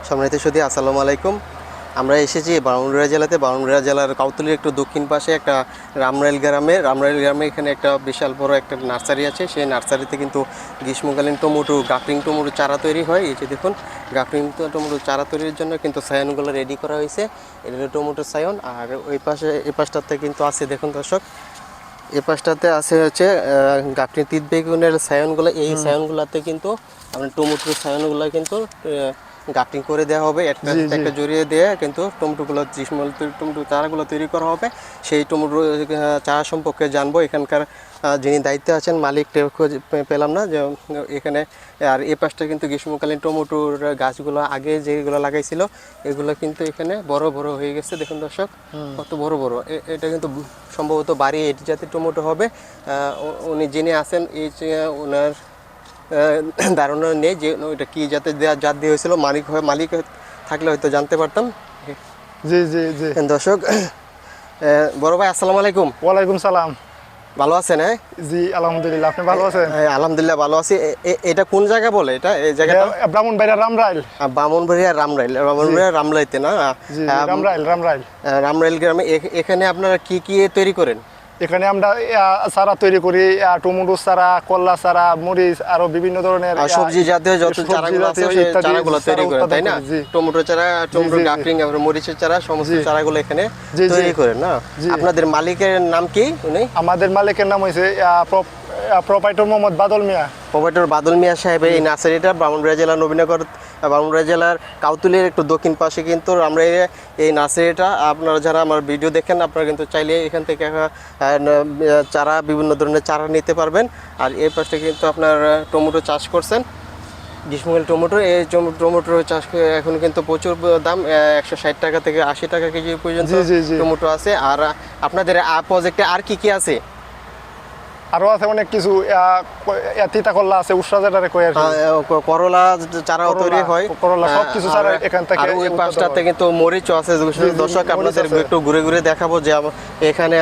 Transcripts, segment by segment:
সম্মানিত সুধী, আসসালামু আলাইকুম। আমরা এসেছি ব্রাহ্মণবাড়িয়া জেলাতে। ব্রাহ্মণবাড়িয়া জেলার কাউতুলির একটু দক্ষিণ পাশে একটা রামরাইল গ্রামে এখানে একটা বিশাল বড় একটা নার্সারি আছে। সেই নার্সারিতে কিন্তু গ্রীষ্মকালীন টমেটো, গাফরিং টমেটো চারা তৈরি হয়। এই যে দেখুন, গাফরিং টমেটো চারা তৈরির জন্য কিন্তু সায়নগুলো রেডি করা হয়েছে। এটা হলো টমেটো সায়ন। আর এই পাশটাতে কিন্তু আছে, দেখুন দর্শক, এই পাশটাতে আছে হচ্ছে গাফরিং তিত বেগুনের সায়নগুলো। এই সায়নগুলোতে কিন্তু আপনার টমেটোর সায়নগুলো কিন্তু গাফটিং করে দেওয়া হবে, একটা জড়িয়ে দিয়ে কিন্তু টমেটোগুলো টমেটো চারাগুলো তৈরি করা হবে। সেই টমেটো চারা সম্পর্কে জানবো। এখানকার যিনি দায়িত্বে আছেন মালিকটা পেলাম না যে এখানে। আর এই পাশটা কিন্তু গ্রীষ্মকালীন টমেটোর গাছগুলো আগে যেগুলো লাগাইছিল এগুলো কিন্তু এখানে বড় বড় হয়ে গেছে। দেখুন দর্শক, কত বড় বড়। এটা কিন্তু সম্ভবত বাড়ি এটি জাতের টমেটো হবে। উনি যিনি আছেন ওনার ধারণা নেই যে ওইটা কি জাতের জাত দিয়ে হয়েছিল। মালিক থাকলে হয়তো জানতে পারতাম। জি জি জি দর্শক, বড় ভাই আসসালামু আলাইকুম। ওয়ালাইকুম সালাম। ভালো আছেন? হ্যাঁ জি আলহামদুলিল্লাহ, আপনি ভালো আছেন? আলহামদুলিল্লাহ ভালো আছি। এটা কোন জায়গা বলে? এই জায়গাটা ব্রাহ্মণবাড়িয়া রামরাইল। ব্রাহ্মণবাড়িয়া রামরাইতে না? রামরাইল গ্রামে। এখানে আপনারা কি কি তৈরি করেন? এখানে আমরা চারা তৈরি করি, টমেটো চারা, কলা চারা, মরিচ, আরো বিভিন্ন ধরনের সবজি জাতীয় যত চারাগুলো আছে সেই চারাগুলো তৈরি করেন, তাই না? টমেটো চারা, টমেটো গাফরিং, মরিচের চারা, সমস্ত চারাগুলো এখানে তৈরি করেন না? আপনাদের মালিকের নাম কি? উনি আমাদের মালিকের নাম হয়েছে প্রোপাইটর মোহাম্মদ বাদল মিয়া। প্রোপাইটর বাদল মিয়া সাহেবের এই নার্সারিটা ব্রাহ্মণবাড়িয়া জেলার নবীনগর, ব্রাহ্মণবাড়িয়া জেলার কাউতুলির একটু দক্ষিণ পাশে কিন্তু আমরা এই নার্সারিটা। আপনারা যারা আমার ভিডিও দেখেন আপনারা কিন্তু চাইলে এখান থেকে চারা, বিভিন্ন ধরনের চারা নিতে পারবেন। আর এই পাশে কিন্তু আপনার টমেটো চাষ করছেন, গ্রীষ্মকালীন টমেটো। এই টমেটোর চাষ এখন কিন্তু প্রচুর দাম, 160 টাকা থেকে 80 টাকা কেজি পর্যন্ত টমেটো আছে। আর আপনাদের প্রজেক্টে আর কি কি আছে? আরো আছে অনেক কিছু, তিতা করলা আছে, উস্রা যেটারে কই আর কি, করলা চারাও তৈরি হয়, করলা সবকিছু চারা এখান থেকে। আর ওই পাশটাতে কিন্তু মরিচও আছে। দর্শক, আপনাদের একটু ঘুরে ঘুরে দেখাবো যে এখানে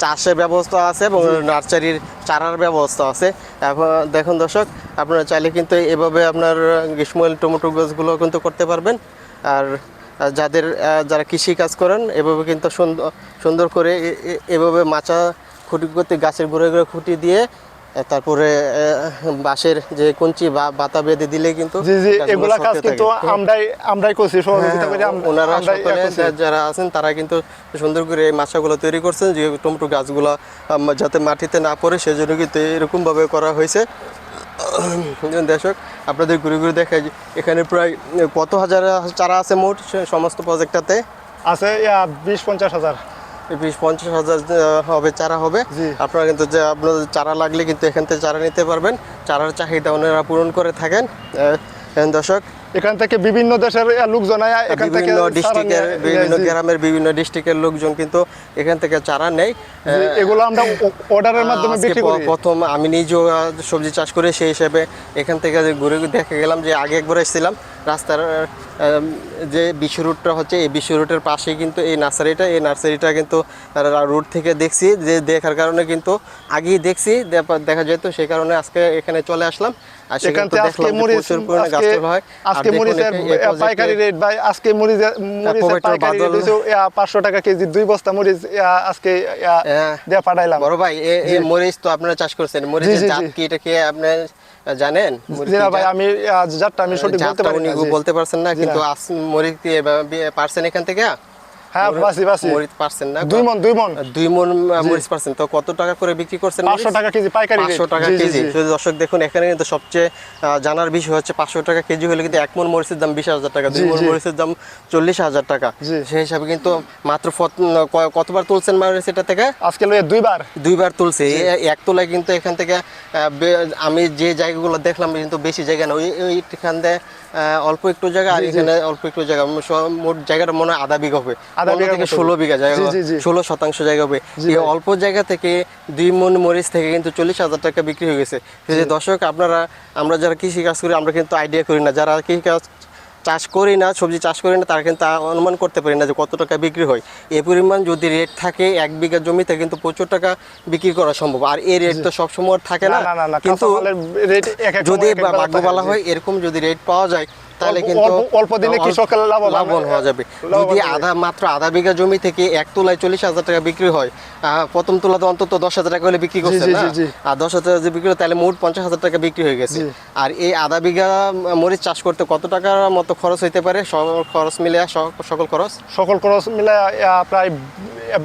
চাষের ব্যবস্থা আছে এবং নার্সারির চারার ব্যবস্থা আছে। এখন দেখুন দর্শক, আপনারা চাইলে কিন্তু এভাবে আপনার গ্রীষ্মকালীন টমেটো গাছগুলো কিন্তু করতে পারবেন। আর যারা কৃষি কাজ করেন এভাবে কিন্তু সুন্দর করে এভাবে মাচা খুঁটি করতে, গাছের ঘুরে ঘুরে খুঁটি দিয়ে তারপরে বাঁশের যে কঞ্চি বা বাতা বেঁধে দিলে কিন্তু এগুলা কাজ কিন্তু আমরাই করছি, সহযোগিতা করে ওনারা যারা আছেন তারা কিন্তু সুন্দর করে এই মাছাগুলো তৈরি করছেন যে টমেটো গাছগুলো যাতে মাটিতে না পড়ে সেজন্য কিন্তু এরকমভাবে করা হয়েছে। দর্শক, আপনাদের ঘুরে ঘুরে দেখায় এখানে প্রায় কত হাজার চারা আছে মোট সমস্ত প্রজেক্টটাতে? আছে 20-50 হাজার, 20-50 হাজার হবে চারা হবে। আপনারা কিন্তু আপনাদের চারা লাগলে কিন্তু এখান থেকে চারা নিতে পারবেন। চারার চাহিদা ওনারা পূরণ করে থাকেন। দর্শক, এখান থেকে বিভিন্ন দেশের লোকজন, বিভিন্ন ডিস্ট্রিক্টের, বিভিন্ন গ্রামের বিভিন্ন ডিস্ট্রিক্টের লোকজন কিন্তু এখান থেকে চারা নেয়। এগুলো আমরা অর্ডারের মাধ্যমে বিক্রি করি। প্রথম আমি নিজেও সবজি চাষ করি, সেই হিসেবে এখান থেকে ঘুরে দেখে গেলাম যে আগে একবার এসেছিলাম রাস্তার যে বিশ্ব রুটটা হচ্ছে, এই বিশ্ব রুটের পাশেই কিন্তু এই নার্সারিটা কিন্তু রুট থেকে দেখছি, যে দেখার কারণে কিন্তু আগেই দেখছি, দেখা যেত, সেই কারণে আজকে এখানে চলে আসলাম। আর সেখান থেকে দেখলাম প্রচুর পরিমাণে গাছ হয়। আজকে মরিচের পাইকারি রেট ভাই, আজকে মরিচের পাইকারি রেট হচ্ছে 500 টাকা কেজি, 2 বস্তা মরিচ আজকে দিয়ে পাঠাইলাম। বড় ভাই, এই মরিচ তো আপনারা চাষ করছেন, মরিচের জাত কি, এটা কি আপনি জানেন? ভাই আমি জাতটা আমি সঠিক বলতে পারছেন না, কিন্তু মরিচ পারছেন এখান থেকে? হ্যাঁ, মরিচ পারছেন না? 2 মণ মরিচ পারছেন। তো কত টাকা করে বিক্রি করছেন? 500 টাকা কেজি পাইকারি, 500 টাকা কেজি। দর্শক দেখুন, এখানে কিন্তু সবচেয়ে জানার বিষয় হচ্ছে 500 টাকা কেজি হলে কিন্তু 1 মণ মরিচের দাম 20,000 টাকা, 2 মণ মরিচের দাম 40,000 টাকা। সেই হিসাবে কিন্তু মাত্র কতবার তুলছেন মরিচ এটা থেকে? আজকে দুইবার তুলছে। এক তোলায় কিন্তু এখান থেকে আমি যে জায়গাগুলো দেখলাম কিন্তু বেশি জায়গা না, ওইখান থেকে অল্প একটু জায়গা, আর এখানে অল্প একটু জায়গা, মোট জায়গাটা মনে হয় আধা বিঘা হবে, 16 বিঘা জায়গা, 16% জায়গা হবে। এই অল্প জায়গা থেকে 2 মণ মরিচ থেকে কিন্তু 40,000 টাকা বিক্রি হয়ে গেছে। দর্শক, আমরা যারা কৃষি কাজ করি আমরা কিন্তু আইডিয়া করি না, যারা কৃষি কাজ চাষ করি না, সবজি চাষ করি না, তারা কিন্তু অনুমান করতে পারি না যে কত টাকা বিক্রি হয়। এই পরিমাণ যদি রেট থাকে 1 বিঘা জমিতে কিন্তু প্রচুর টাকা বিক্রি করা সম্ভব। আর এই রেট তো সবসময় থাকে না, কিন্তু যদি ভাগ্য বলা হয় এরকম যদি রেট পাওয়া যায় তাহলে কিন্তু অল্প দিনে কৃষকের লাভবান হওয়া যাবে। যদি মাত্র আধা বিঘা জমি থেকে 1 তোলায় 40,000 টাকা বিক্রি হয়, প্রথম তোলা তো অন্তত 10,000 টাকা হলে বিক্রি করছে না, আর 10,000 টাকা বিক্রি তাহলে মোট 50,000 টাকা বিক্রি হয়ে গেছে। আর এই আধা বিঘা মরিচ চাষ করতে কত টাকার মতো খরচ হইতে পারে? খরচ মিলে সকল খরচ মিলে প্রায়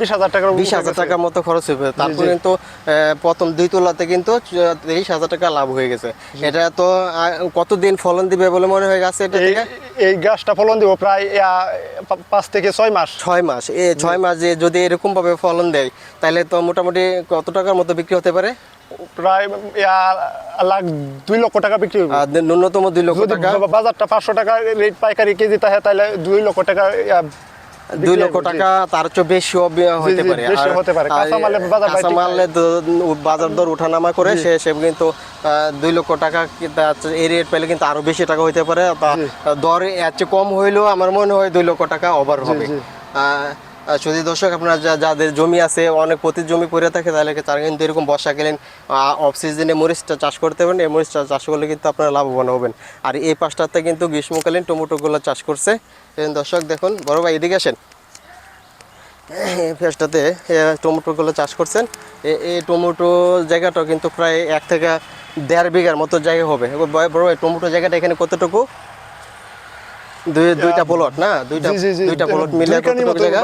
20,000 টাকার 20,000 টাকার মতো খরচ হবে। তারপরে কিন্তু প্রথম 2 তোলাতে কিন্তু 30,000 টাকা লাভ হয়ে গেছে। এটা তো কতদিন ফলন দিবে বলে মনে হয় গাছে? এটা থেকে এই গাছটা ফলন দিব প্রায় 5 থেকে 6 মাস। 6 মাস, এই 6 মাস যদি এরকম ভাবে ফলন দেয় তাহলে তো মোটামুটি কত টাকার মতো বিক্রি হতে পারে? প্রায় 2 লক্ষ টাকা বিক্রি হবে। ন্যূনতম 2 লক্ষ টাকা। বাজারটা 500 টাকা রেট পাইকারি কেজি থাকে, তাহলে 2 লক্ষ টাকা 2 লক্ষ টাকা, তার চেয়ে বেশিও হতে পারে। কাঁচামালের বাজার দর ওঠানামা করে সে কিন্তু 2 লক্ষ টাকা এই রেট পেলে কিন্তু আরো বেশি টাকা হইতে পারে। দর এর চেয়ে কম হইলেও আমার মনে হয় 2 লক্ষ টাকা ওভার হবে। যদি দর্শক আপনারা যাদের জমি আছে, অনেক প্রতি জমি পড়ে থাকে, তাহলে তারা কিন্তু এরকম বর্ষাকালীন অফ সিজনে মরিচটা চাষ করতে পারেন। এই মরিচটা চাষ করলে কিন্তু আপনারা লাভবান হবেন। আর এই পাশটাতে কিন্তু গ্রীষ্মকালীন টমেটোগুলো চাষ করছে। দর্শক দেখুন, বড় ভাই এদিকে আসেন, এই পাশটাতে টমেটোগুলো চাষ করছেন। এই টমেটো জায়গাটা কিন্তু প্রায় 1 থেকে 1.5 বিঘার মতো জায়গা হবে। বড় ভাই টমেটো জায়গাটা এখানে কতটুকু? দুইটা প্লট না? দুইটা প্লট মিলে কতটুকু জায়গা?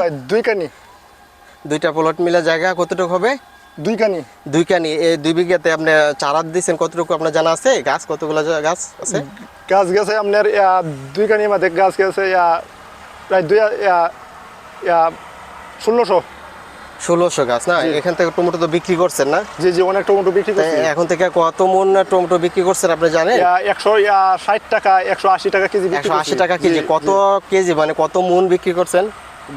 2টা প্লট মিলে জায়গা কতটুকু হবে? 2 কানি। এই 2 বিঘাতে আপনি চারা দিয়েছেন কতটুকু আপনার জানা আছে? গাছ কতগুলো গাছ আছে? গাছ গেছে আপনার 2 কানির মধ্যে গাছ গেছে প্রায় 1600 গাছ না? এখান থেকে টমেটো তো বিক্রি করছেন না? জি, অনেক টমেটো বিক্রি করছি। এখন থেকে কত মন টমেটো বিক্রি করছেন আপনি জানেন? 160 টাকা 180 টাকা কেজি। 180 টাকা কেজি। কত কেজি মানে কত মন বিক্রি করছেন,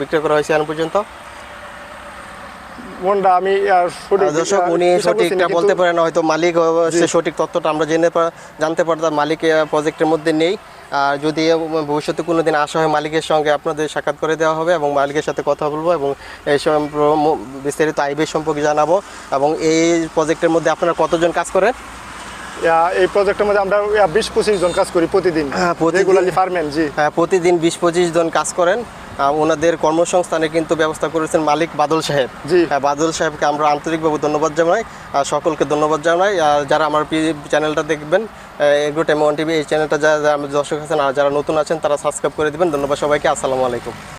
বিক্রি করা হয়েছে এখন পর্যন্ত? মনটা আমি দর্শক উনি সঠিকটা বলতে পারেন না, হয়তো মালিক সঠিক তথ্যটা আমরা জানতে পারতাম। মালিক প্রজেক্টের মধ্যে নেই। আর যদি ভবিষ্যতে কোনো দিন আসা হয়, মালিকের সঙ্গে আপনাদের সাক্ষাৎ করে দেওয়া হবে এবং মালিকের সাথে কথা বলবো এবং এই বিস্তারিত আয় ব্যয় সম্পর্কে জানাবো। এবং এই প্রজেক্টের মধ্যে আপনারা কতজন কাজ করেন? এই প্রজেক্টের মধ্যে আমরা 20-25 জন কাজ করি প্রতিদিন। প্রতিদিন 20-25 জন কাজ করেন। ওনাদের কর্মসংস্থানে কিন্তু ব্যবস্থা করেছেন মালিক বাদল সাহেব। বাদল সাহেবকে আমরা আন্তরিকভাবে ধন্যবাদ জানাই, সকলকে ধন্যবাদ জানাই। আর যারা আমার চ্যানেলটা দেখবেন, এগ্রো টাইম 1 টিভি, এই চ্যানেলটা যারা দর্শক আছেন আর যারা নতুন আছেন তারা সাবস্ক্রাইব করে দিবেন। ধন্যবাদ সবাইকে। আসসালামু আলাইকুম।